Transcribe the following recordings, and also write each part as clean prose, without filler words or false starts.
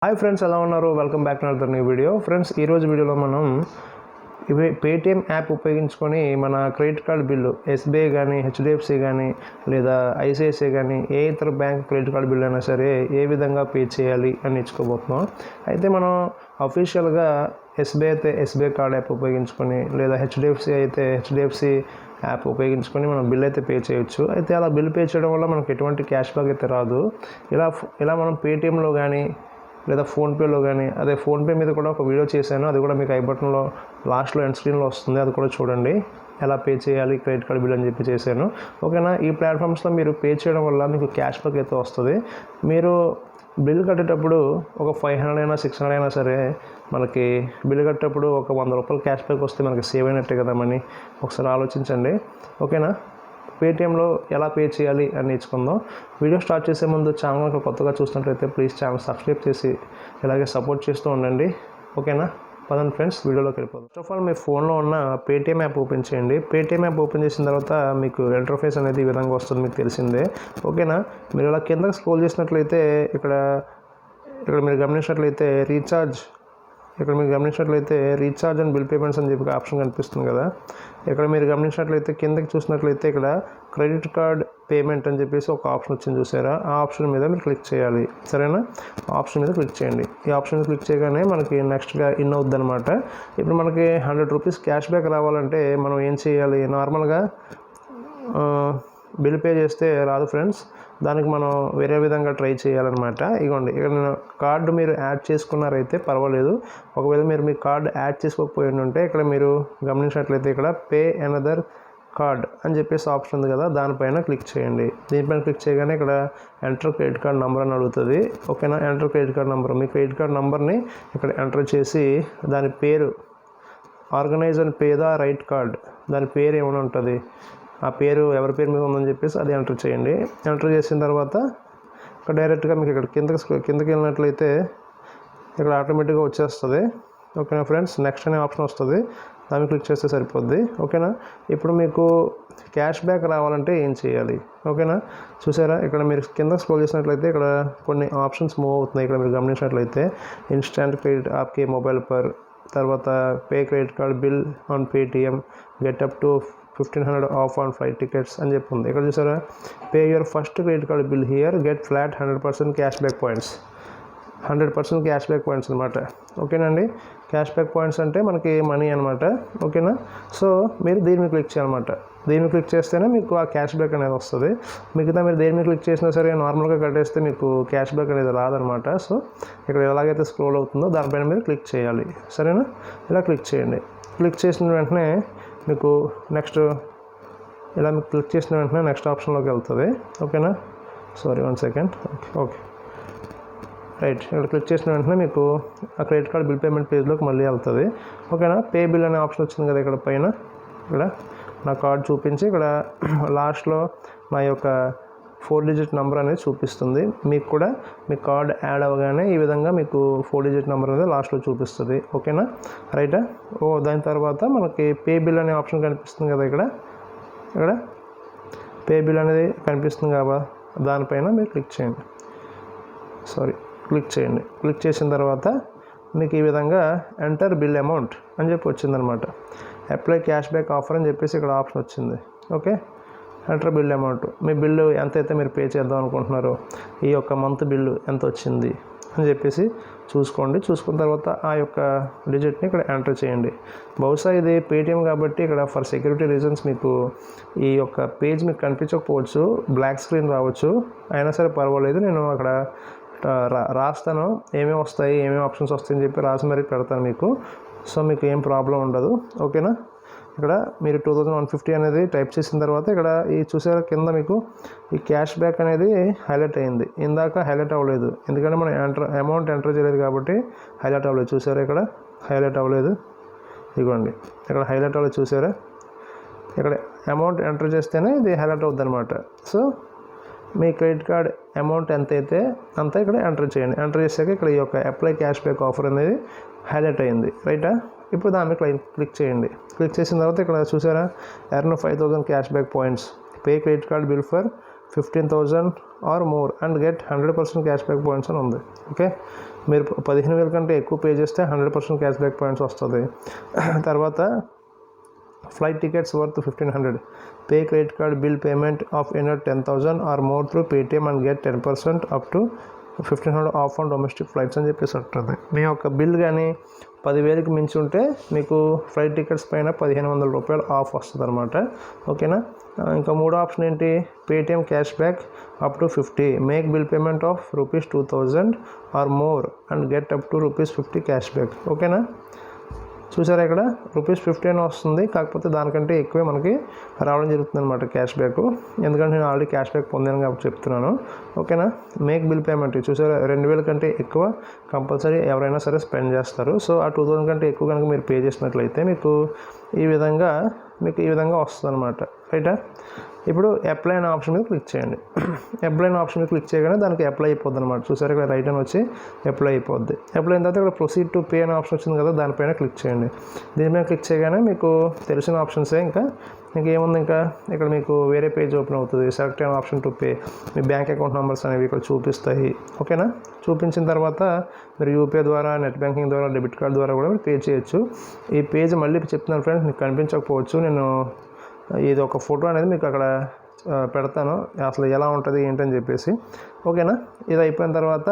Hi friends, ఎలా ఉన్నారు? Welcome back to another new video. Friends, ఈరోజు వీడియోలో మనం పేటిఎం యాప్ ఉపయోగించుకొని మన క్రెడిట్ కార్డ్ బిల్లు ఎస్బీఐ కానీ, హెచ్డిఎఫ్సి కానీ, లేదా ఐసిఐసిఐ కానీ ఏ ఇతర బ్యాంక్ క్రెడిట్ కార్డ్ బిల్లు అయినా సరే ఏ విధంగా పే చేయాలి అని నేర్చుకోబోతున్నాం. అయితే మనం అఫీషియల్గా ఎస్బీఐ అయితే ఎస్బీఐ కార్డ్ యాప్ ఉపయోగించుకొని, లేదా హెచ్డిఎఫ్సి అయితే హెచ్డిఎఫ్సి యాప్ ఉపయోగించుకొని మనం బిల్ అయితే పే చేయొచ్చు. అయితే అలా బిల్ పే చేయడం వల్ల మనకు ఎటువంటి క్యాష్ బ్యాక్ అయితే రాదు. ఇలా మనం పేటిఎంలో కానీ లేదా ఫోన్పేలో కానీ, అదే ఫోన్పే మీద కూడా ఒక వీడియో చేశాను, అది కూడా మీకు ఐ బటన్లో లాస్ట్లో ఎండ్ స్క్రీన్లో వస్తుంది, అది కూడా చూడండి. ఎలా పే చేయాలి క్రెడిట్ కార్డ్ బిల్ అని చెప్పి చేశాను. ఓకేనా? ఈ ప్లాట్ఫామ్స్లో మీరు పే చేయడం వల్ల మీకు క్యాష్ బ్యాక్ అయితే వస్తుంది. మీరు బిల్ కట్టేటప్పుడు ఒక 500 అయినా 600 అయినా సరే మనకి బిల్ కట్టేటప్పుడు ఒక ₹100 క్యాష్ బ్యాక్ వస్తే మనకి సేవ్ అయినట్టే కదా మనీ. ఒకసారి ఆలోచించండి. ఓకేనా? పేటిఎంలో ఎలా పే చేయాలి అని నేర్చుకుందాం. వీడియో స్టార్ట్ చేసే ముందు ఛానల్ కొత్తగా చూస్తున్నట్లయితే ప్లీజ్ ఛానల్ సబ్స్క్రైబ్ చేసి ఇలాగే సపోర్ట్ చేస్తూ ఉండండి. ఓకేనా? పదండి ఫ్రెండ్స్, వీడియోలోకి వెళ్ళిపోదాం. ఫస్ట్ ఆఫ్ ఆల్ మీ ఫోన్లో ఉన్న పేటిఎం యాప్ ఓపెన్ చేయండి. పేటిఎం యాప్ ఓపెన్ చేసిన తర్వాత మీకు ఇంటర్ఫేస్ అనేది ఈ విధంగా వస్తుంది, మీకు తెలిసిందే. ఓకేనా? మీరు ఇలా కిందకి స్క్రోల్ చేసినట్లయితే ఇక్కడ మీరు గమనించినట్లయితే రీఛార్జ్ అండ్ బిల్ పేమెంట్స్ అని చెప్పి ఆప్షన్ కనిపిస్తుంది కదా. ఇక్కడ మీరు గమనించినట్లయితే కిందకి చూసినట్లయితే ఇక్కడ క్రెడిట్ కార్డ్ పేమెంట్ అని చెప్పేసి ఒక ఆప్షన్ వచ్చింది, చూసారా? ఆ ఆప్షన్ మీద మీరు క్లిక్ చేయాలి. సరేనా? ఆప్షన్ మీద క్లిక్ చేయండి. ఈ ఆప్షన్ మీద క్లిక్ చేయగానే మనకి నెక్స్ట్గా ఇన్ అవుద్ది అనమాట. ఇప్పుడు మనకి ₹100 క్యాష్ బ్యాక్ రావాలంటే మనం ఏం చేయాలి? నార్మల్గా బిల్ పే చేస్తే రాదు ఫ్రెండ్స్, దానికి మనం వేరే విధంగా ట్రై చేయాలన్నమాట. ఇగోండి, ఇక్కడ నేను కార్డు మీరు యాడ్ చేసుకున్నారైతే పర్వాలేదు. ఒకవేళ మీరు మీ కార్డు యాడ్ చేసుకోకపోయి ఉంటే ఇక్కడ మీరు గమనించినట్లయితే ఇక్కడ పే అనదర్ కార్డ్ అని చెప్పేసి ఆప్షన్ ఉంది కదా, దానిపైన క్లిక్ చేయండి. దీనిపైన క్లిక్ చేయగానే ఇక్కడ ఎంటర్ క్రెడిట్ కార్డ్ నెంబర్ అని అడుగుతుంది. ఓకేనా? ఎంటర్ క్రెడిట్ కార్డ్ నెంబర్, మీ క్రెడిట్ కార్డ్ నెంబర్ని ఇక్కడ ఎంటర్ చేసి దాని పేరు organise and pay the right card, దాని పేరు ఏమైనా ఉంటుంది, ఆ పేరు ఎవరి పేరు మీద ఉందని చెప్పేసి అది ఎంటర్ చేయండి. ఎంటర్ చేసిన తర్వాత ఇక్కడ డైరెక్ట్గా మీకు ఇక్కడ కిందకి వెళ్ళినట్లయితే ఇక్కడ ఆటోమేటిక్గా వచ్చేస్తుంది. ఓకేనా ఫ్రెండ్స్? నెక్స్ట్ అనే ఆప్షన్ వస్తుంది, దాన్ని క్లిక్ చేస్తే సరిపోద్ది. ఓకేనా? ఇప్పుడు మీకు క్యాష్ బ్యాక్ రావాలంటే ఏం చేయాలి? ఓకేనా? చూసారా? ఇక్కడ మీరు కింద స్క్రోల్ చేసినట్లయితే ఇక్కడ కొన్ని ఆప్షన్స్ మూవ్ అవుతున్నాయి. ఇక్కడ మీరు గమనించినట్లయితే ఇన్స్టెంట్ క్రెడిట్ ఆప్కే మొబైల్ పర్, తర్వాత pay credit card bill on Paytm, get up to 1500 of on flight tickets అని చెప్పి ఉంది. ఇక్కడ చూసారా? Pay your first credit card bill here, get flat 100% cash back points. 100% cash back points అనమాట. ఓకేనండి? Cash back points అంటే మనకి money అనమాట. ఓకేనా? సో మీరు దీని మీద క్లిక్ చేయాలన్నమాట. దీని మీద క్లిక్ చేస్తేనే మీకు ఆ క్యాష్ బ్యాక్ అనేది వస్తుంది. మిగతా మీరు దేని మీద క్లిక్ చేసినా సరే నార్మల్గా కట్టేస్తే మీకు క్యాష్ బ్యాక్ అనేది రాదనమాట. సో ఇక్కడ ఎలాగైతే స్క్రోల్ అవుతుందో దానిపైన మీరు క్లిక్ చేయాలి. సరేనా? ఇలా క్లిక్ చేయండి. క్లిక్ చేసిన వెంటనే మీకు నెక్స్ట్ ఆప్షన్లోకి వెళ్తుంది. ఓకేనా? Sorry, 1 second. Okay right. ఇక్కడ క్లిక్ చేసిన వెంటనే మీకు ఆ క్రెడిట్ కార్డ్ బిల్ పేమెంట్ పేజ్లోకి మళ్ళీ వెళ్తుంది. ఓకేనా? పే బిల్ అనే ఆప్షన్ వచ్చింది కదా ఇక్కడ పైన. ఇక్కడ నా కార్డ్ చూపించి ఇక్కడ లాస్ట్లో నా యొక్క 4 డిజిట్ నెంబర్ అనేది చూపిస్తుంది. మీకు కూడా మీ కార్డ్ యాడ్ అవ్వగానే ఈ విధంగా మీకు 4 డిజిట్ నెంబర్ అనేది లాస్ట్లో చూపిస్తుంది. ఓకేనా? రైటా? దాని తర్వాత మనకి పే బిల్ అనే ఆప్షన్ కనిపిస్తుంది కదా, ఇక్కడ పే బిల్ అనేది కనిపిస్తుంది కదా, దానిపైన మీరు క్లిక్ చేయండి. క్లిక్ చేసిన తర్వాత మీకు ఈ విధంగా ఎంటర్ బిల్ అమౌంట్ అని చెప్పి వచ్చిందనమాట. అప్లై క్యాష్ బ్యాక్ ఆఫర్ అని చెప్పేసి ఇక్కడ ఆప్షన్ వచ్చింది. ఓకే, ఎంటర్ బిల్ అమౌంట్, మీ బిల్లు ఎంతైతే మీరు పే చేద్దాం అనుకుంటున్నారో ఈ యొక్క మంత్ బిల్లు ఎంత వచ్చింది అని చెప్పేసి చూసుకోండి. చూసుకున్న తర్వాత ఆ యొక్క డిజిట్ని ఇక్కడ ఎంటర్ చేయండి. బహుశా ఇది పేటిఎం కాబట్టి ఇక్కడ ఫర్ సెక్యూరిటీ రీజన్స్ మీకు ఈ యొక్క పేజ్ మీకు కనిపించకపోవచ్చు, బ్లాక్ స్క్రీన్ రావచ్చు. అయినా సరే పర్వాలేదు, నేను అక్కడ రాస్తాను ఏమేమి వస్తాయి, ఏమేమి ఆప్షన్స్ వస్తాయని చెప్పి రాసి మరీ పెడతాను మీకు. సో మీకు ఏం ప్రాబ్లం ఉండదు. ఓకేనా? ఇక్కడ మీరు 2150 అనేది టైప్ చేసిన తర్వాత ఇక్కడ ఈ చూసారా కింద మీకు ఈ క్యాష్ బ్యాక్ అనేది హైలైట్ అయింది. ఇందాక హైలైట్ అవ్వలేదు, ఎందుకంటే మనం అమౌంట్ ఎంటర్ చేయలేదు కాబట్టి హైలైట్ అవ్వలేదు. చూసారా? ఇక్కడ హైలైట్ అవ్వలేదు. ఇదిగోండి, ఇక్కడ హైలైట్ అవ్వలేదు. చూసారా? ఇక్కడ అమౌంట్ ఎంటర్ చేస్తేనే ఇది హైలైట్ అవుద్ది అనమాట. సో మీ క్రెడిట్ కార్డ్ అమౌంట్ ఎంతైతే అంతా ఇక్కడ ఎంటర్ చేయండి. ఎంటర్ చేసాక ఇక్కడ ఈ యొక్క అప్లై క్యాష్ బ్యాక్ ఆఫర్ అనేది హైలైట్ అయింది. రైటా? ఇప్పుడు దాని మీద క్లిక్ చేయండి. క్లిక్ చేసిన తర్వాత ఇక్కడ చూసారా? Earn 5000 cash back points, pay credit card bill for 15,000 or more and get 100% cash back points అని ఉంది. ఓకే, మీరు 15,000 కంటే ఎక్కువ పే చేస్తే 100% క్యాష్ బ్యాక్ పాయింట్స్ వస్తుంది. తర్వాత flight tickets worth 1,500. Pay credit card bill payment of INR 10,000 or more through Paytm and get 10% up to 1,500 off on domestic flights అని చెప్పేసి ఉంటుంది. మీ యొక్క బిల్ కానీ 10,000కి మించి ఉంటే మీకు ఫ్లైట్ టికెట్స్ పైన 1,500 రూపాయలు ఆఫ్ వస్తుంది అనమాట. ఓకేనా. ఇంకా మూడో ఆప్షన్ ఏంటి, Paytm cash back up to 50. Make bill payment of ₹2,000 or more and get up to ₹50 cash back. ఓకేనా. చూసారా ఇక్కడ ₹50 అని వస్తుంది, కాకపోతే దానికంటే ఎక్కువే మనకి రావడం జరుగుతుంది అనమాట క్యాష్ బ్యాక్. ఎందుకంటే నేను ఆల్రెడీ క్యాష్ బ్యాక్ పొందాను కాబట్టి చెప్తున్నాను. ఓకేనా. మేక్ బిల్ పేమెంట్ చూసారా, 2,000 కంటే ఎక్కువ కంపల్సరీ ఎవరైనా సరే స్పెండ్ చేస్తారు. సో ఆ 2,000 కంటే ఎక్కువ కనుక మీరు పే చేసినట్లయితే మీకు ఈ విధంగా వస్తుంది అనమాట. రైటా. ఇప్పుడు అప్లై అనే ఆప్షన్ మీద క్లిక్ చేయండి. అప్లై అనే ఆప్షన్ మీద క్లిక్ చేయగానే దానికి అప్లై అయిపోద్ది అనమాట. చూసారు ఇక్కడ రైట్ అని వచ్చి అప్లై అయిపోద్ది. అప్లై అయిన తర్వాత ఇక్కడ ప్రొసీడ్ టు పే అనే ఆప్షన్ వచ్చింది కదా, దానిపైన క్లిక్ చేయండి. దీనిపైన క్లిక్ చేయగానే మీకు తెలిసిన ఆప్షన్సే ఇంకేముంది, ఇంకా ఇక్కడ మీకు వేరే పేజ్ ఓపెన్ అవుతుంది. సెలెక్ట్ అయిన option to pay, me bank account numbers అనేవి ఇక్కడ చూపిస్తాయి. ఓకేనా. చూపించిన తర్వాత మీరు యూపీఐ ద్వారా, నెట్ బ్యాంకింగ్ ద్వారా, డెబిట్ కార్డ్ ద్వారా కూడా మీరు పే చేయొచ్చు. ఈ పేజ్ మళ్ళీ చెప్తున్నాను ఫ్రెండ్స్, మీకు కనిపించకపోవచ్చు. నేను ఇది ఒక ఫోటో అనేది మీకు అక్కడ పెడతాను, అసలు ఎలా ఉంటుంది ఏంటని చెప్పేసి. ఓకేనా. ఇది అయిపోయిన తర్వాత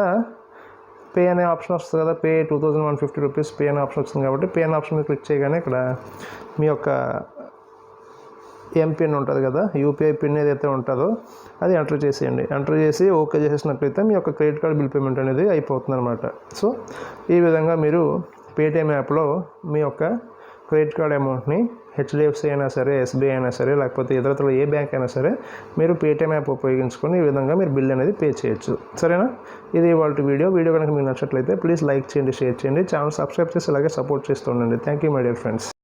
పే అనే ఆప్షన్ వస్తుంది కదా, పే ₹2,150 పే అనే ఆప్షన్ వస్తుంది కాబట్టి పే అనే ఆప్షన్ మీద క్లిక్ చేయగానే ఇక్కడ మీ యొక్క ఎంపిన్ ఉంటుంది కదా, యూపీఐ పిన్ ఏదైతే ఉంటుందో అది ఎంటర్ చేసేయండి. ఎంటర్ చేసి ఓకే చేసేసినట్లయితే మీ యొక్క క్రెడిట్ కార్డ్ బిల్ పేమెంట్ అనేది అయిపోతుంది అనమాట. సో ఈ విధంగా మీరు పేటిఎం యాప్లో మీ యొక్క క్రెడిట్ కార్డ్ అమౌంట్ని హెచ్డిఎఫ్సి అయినా సరే, ఎస్బీఐ అయినా సరే, లేకపోతే ఇతరత్ర ఏ బ్యాంక్ అయినా సరే మీరు పేటిఎం యాప్ ఉపయోగించుకొని ఈ విధంగా మీరు బిల్ అనేది పే చేయొచ్చు. సరేనా. ఇది వాళ్ళ వీడియో కనుక మీకు నచ్చినట్లయితే ప్లీజ్ లైక్ చేయండి, షేర్ చేయండి, ఛానల్ సబ్స్క్రైబ్ చేసి అలాగే సపోర్ట్ చేస్తూ ఉండండి. Thank you my dear friends.